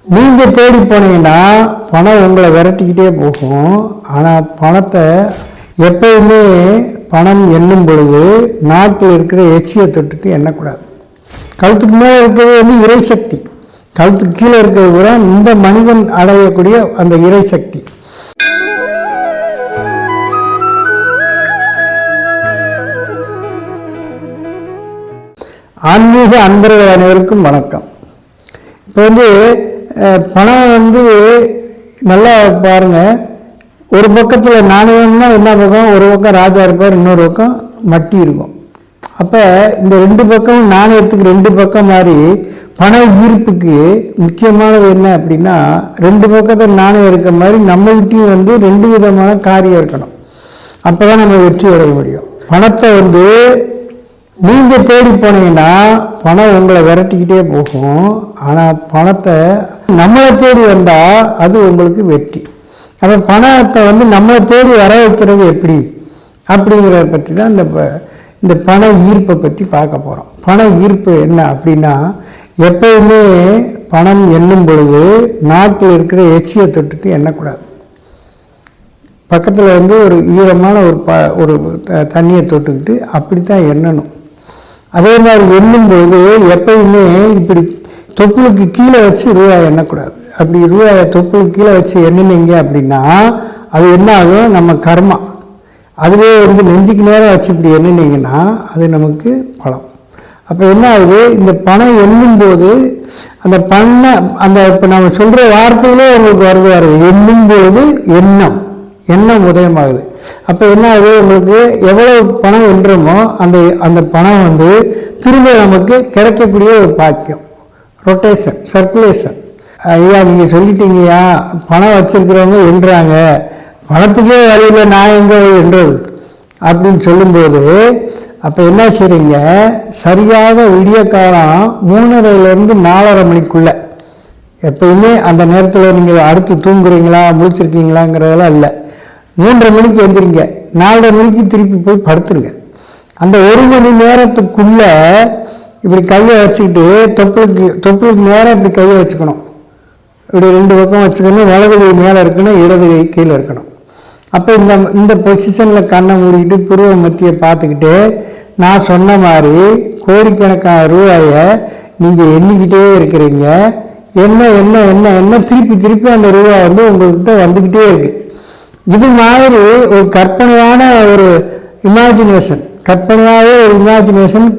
நீங்கள் தேடி போனீங்கன்னா பணம் உங்களை விரட்டிக்கிட்டே போகும். ஆனால் பணத்தை எப்பயுமே பணம் எண்ணும் பொழுது நாட்டில் இருக்கிற எச்சியை தொட்டுட்டு எண்ணக்கூடாது. கழுத்துக்கு மேலே இருக்கிறது இறைசக்தி, கழுத்துக்கு கீழே இருக்கிறது கூட இந்த மனிதன் அடையக்கூடிய அந்த இறைசக்தி. ஆன்மீக அன்பர்கள் அனைவருக்கும் வணக்கம். இப்போ பணம் நல்லா பாருங்கள். ஒரு பக்கத்தில் நாணயம்னா என்ன பக்கம், ஒரு பக்கம் ராஜா இருப்பார், இன்னொரு பக்கம் மட்டி இருக்கும். அப்போ இந்த ரெண்டு பக்கம் நாணயத்துக்கு ரெண்டு பக்கம் மாதிரி பண ஈர்ப்புக்கு முக்கியமானது என்ன அப்படின்னா, ரெண்டு பக்கத்தில் நாணயம் இருக்க மாதிரி நம்மள்கிட்டையும் ரெண்டு விதமான காரியம் இருக்கணும். அப்போ தான் நம்ம வெற்றி அடைய முடியும். பணத்தை நீங்கள் தேடி போனீங்கன்னா பணம் உங்களை விரட்டிக்கிட்டே போகும். ஆனால் பணத்தை நம்மளை தேடி வந்தால் அது உங்களுக்கு வெற்றி. அப்போ பணத்தை நம்மளை தேடி வர வைக்கிறது எப்படி அப்படிங்கிறத பற்றி தான் இந்த பண ஈர்ப்பை பற்றி பார்க்க போகிறோம். பண ஈர்ப்பு என்ன அப்படின்னா, எப்பயுமே பணம் எண்ணும் பொழுது நாட்டில் இருக்கிற எச்சியை தொட்டுட்டு எண்ணக்கூடாது. பக்கத்தில் ஒரு ஈரமான ஒரு தண்ணியை தொட்டுக்கிட்டு அப்படித்தான் எண்ணணும். அதே மாதிரி எண்ணும் பொழுது எப்பயுமே இப்படி தொப்புளுக்கு கீழே வச்சு ரூபாய் எண்ணக்கூடாது. அப்படி ரூபாயை தொப்புளுக்கு கீழே வச்சு எண்ணினீங்க அப்படின்னா அது என்ன ஆகும், நம்ம கர்மா. அதுவே நெஞ்சுக்கு நேரம் வச்சு இப்படி எண்ணினீங்கன்னா அது நமக்கு பலம். அப்போ என்ன ஆகுது, இந்த பணம் எண்ணும்போது அந்த இப்போ நம்ம சொல்கிற வார்த்தைகளே உங்களுக்கு வருது. எண்ணும்போது எண்ணம் உதயமாகுது. அப்போ என்ன ஆகுது, உங்களுக்கு எவ்வளோ பணம் என்றமோ அந்த பணம் திரும்ப நமக்கு கிடைக்கக்கூடிய ஒரு பாக்கியம், ரொட்டேஷன், சர்க்குலேஷன். ஐயா நீங்கள் சொல்லிட்டீங்கய்யா, பணம் வச்சிருக்கிறவங்க என்றாங்க, பணத்துக்கே வழியில் நான் எங்கே என்றது அப்படின்னு சொல்லும்போது, அப்போ என்ன செய்றீங்க, சரியாக விடிய காலம் 3:30 4:30 மணிக்குள்ளே, எப்பயுமே அந்த நேரத்தில் நீங்கள் அடுத்து தூங்குறீங்களா முடிச்சிருக்கீங்களாங்கிறதெல்லாம் இல்லை. 3:30 மணிக்கு எழுந்திரிங்க, 4:30 மணிக்கு திருப்பி போய் படுத்துருங்க. அந்த 1 மணி நேரத்துக்குள்ளே இப்படி கையை வச்சுக்கிட்டு தொப்புளுக்கு நேரம் இப்படி கையை வச்சுக்கணும். இப்படி ரெண்டு பக்கம் வச்சுக்கணும். வலது கை மேலே இருக்கணும், இடது கை கீழே இருக்கணும். அப்போ இந்த பொசிஷனில் கண்ணை மூடிக்கிட்டு புருவ மத்தியை பார்த்துக்கிட்டு நான் சொன்ன மாதிரி கோடிக்கணக்கான ரூபாயை நீங்கள் எண்ணிக்கிட்டே இருக்கிறீங்க. என்ன திருப்பி அந்த ரூபா உங்கள்கிட்ட வந்துக்கிட்டே இருக்கு. இது மாதிரி ஒரு கற்பனையான ஒரு இமேஜினேஷன்,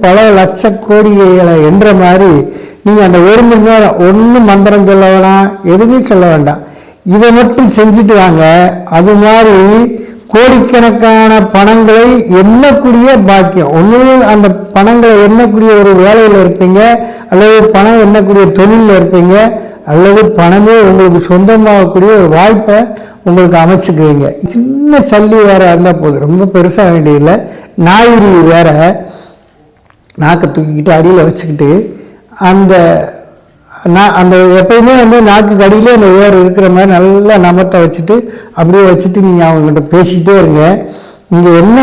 பல லட்ச கோடிகளை என்ற மாதிரி நீங்கள் அந்த 1 மணி நேரம் ஒன்றும் மந்திரம் சொல்ல வேண்டாம், எதுவுமே சொல்ல வேண்டாம், இதை மட்டும் செஞ்சுட்டு வாங்க. அது மாதிரி கோடிக்கணக்கான பணங்களை எண்ணக்கூடிய பாக்கியம். ஒன்று அந்த பணங்களை எண்ணக்கூடிய ஒரு வேலையில் இருப்பீங்க, அல்லது பணம் எண்ணக்கூடிய தொழிலில் இருப்பீங்க, அல்லது பணமே உங்களுக்கு சொந்தமாகக்கூடிய ஒரு வாய்ப்பை உங்களுக்கு அமைச்சுக்குவீங்க. சின்ன சல்லி வேறு இருந்தால் போதும், ரொம்ப பெருசாக வேண்டியதில்லை. நாயுரி வேற நாக்கை தூக்கிக்கிட்டு அடியில் வச்சுக்கிட்டு அந்த எப்பயுமே நாக்கு கடியிலே அந்த வேர் இருக்கிற மாதிரி நல்லா நமத்தை வச்சுட்டு அப்படியே வச்சுட்டு நீங்கள் அவங்ககிட்ட பேசிக்கிட்டே இருங்க. நீங்கள் என்ன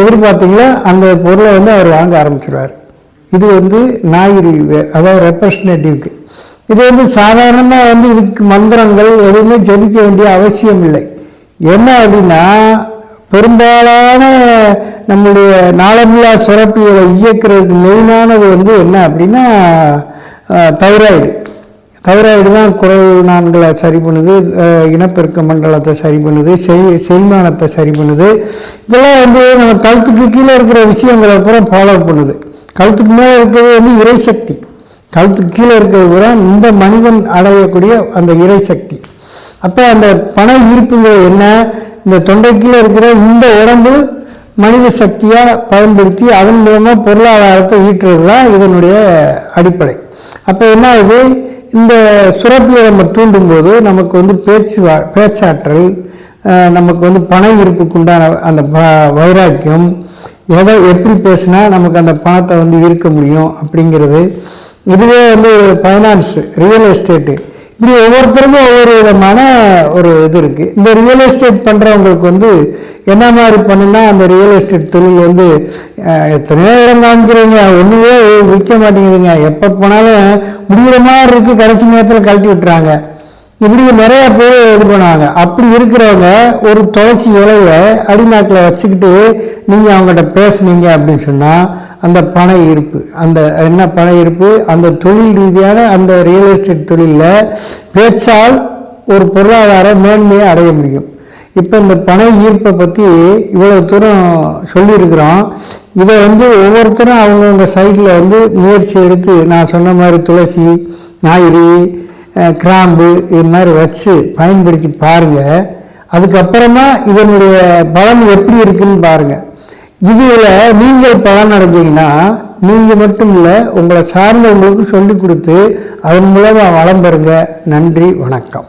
எதிர்பார்த்தீங்களோ அந்த பொருளை அவர் வாங்க ஆரம்பிச்சிடுவார். இது நாயுரி வேர், அதாவது ரெப்ரஸன்டேட்டிவ்க்கு. இது சாதாரணமாக இதுக்கு மந்திரங்கள் எதுவுமே ஜபிக்க வேண்டிய அவசியம் இல்லை. என்ன அப்படின்னா, பெரும்பாலான நம்முடைய நாளமில்லா சுரப்பிகளை இயக்கிறதுக்கு மெயினானது என்ன அப்படின்னா தைராய்டு தான் குரல் நான்களை சரி பண்ணுது, இனப்பெருக்க மண்டலத்தை சரி பண்ணுது, செரிமானத்தை சரி பண்ணுது. இதெல்லாம் நம்ம கழுத்துக்கு கீழே இருக்கிற விஷயங்களை அப்புறம் ஃபாலோ பண்ணுது. கழுத்துக்கு மேலே இருக்கிறது இறைசக்தி, கழுத்துக்கு கீழே இருக்கிறது கூட இந்த மனிதன் அடையக்கூடிய அந்த இறைசக்தி. அப்போ அந்த பண ஈர்ப்புங்கிறது என்ன, இந்த தொண்டை கீழே இருக்கிற இந்த உடம்பு மனித சக்தியாக பயன்படுத்தி அதன் மூலமாக பொருளாதாரத்தை ஈட்டுறது தான் இதனுடைய அடிப்படை. அப்போ என்ன ஆகுது, இந்த சுரப்பியை நம்ம தூண்டும்போது நமக்கு பேச்சாற்றல், நமக்கு பண ஈர்ப்புக்குண்டான அந்த வைராக்கியம், எப்படி பேசினா நமக்கு அந்த பணத்தை ஈர்க்க முடியும் அப்படிங்கிறது. இதுவே ஃபைனான்ஸு, ரியல் எஸ்டேட்டு, இப்படி ஒவ்வொருத்தருக்கும் ஒவ்வொரு விதமான ஒரு இது இருக்குது. இந்த ரியல் எஸ்டேட் பண்ணுறவங்களுக்கு வந்து என்ன மாதிரி பண்ணுன்னா, அந்த ரியல் எஸ்டேட் தொழில் வந்து எத்தனையோ இடம் காமிக்கிறீங்க, ஒன்றுமே விற்க மாட்டேங்குதுங்க, எப்போ போனாலும் முடிகிற மாதிரி இருக்குது, கடைசி நேரத்தில் கழட்டி விட்டுறாங்க, இப்படி நிறைய பேர் இது பண்ணுவாங்க. அப்படி இருக்கிறவங்க ஒரு துளசி இலையை அடிநாக்கில் வச்சுக்கிட்டு நீங்கள் அவங்ககிட்ட பேசுனீங்க அப்படின்னு சொன்னால் அந்த பண ஈர்ப்பு, அந்த என்ன பண ஈர்ப்பு, அந்த தொழில் ரீதியான அந்த ரியல் எஸ்டேட் தொழிலில் பேச்சால் ஒரு பொருளாதார மேன்மையை அடைய முடியும். இப்போ இந்த பண ஈர்ப்பை பற்றி இவ்வளோ தூரம் சொல்லியிருக்கிறோம். இதை வந்து ஒவ்வொருத்தரும் அவங்கவுங்க சைடில் வந்து முயற்சி எடுத்து நான் சொன்ன மாதிரி துளசி, ஞாயிறு, கிராம்பு இது மாதிரி வச்சு பயன்படுத்தி பாருங்கள். அதுக்கப்புறமா இதனுடைய பலன் எப்படி இருக்குன்னு பாருங்கள். இதில் நீங்கள் பலன் அடைஞ்சிங்கன்னா நீங்கள் மட்டும் இல்லை, உங்களை சார்ந்தவங்களுக்கு சொல்லிக் கொடுத்து அதன் மூலமாக வளம் பெறுங்க. நன்றி, வணக்கம்.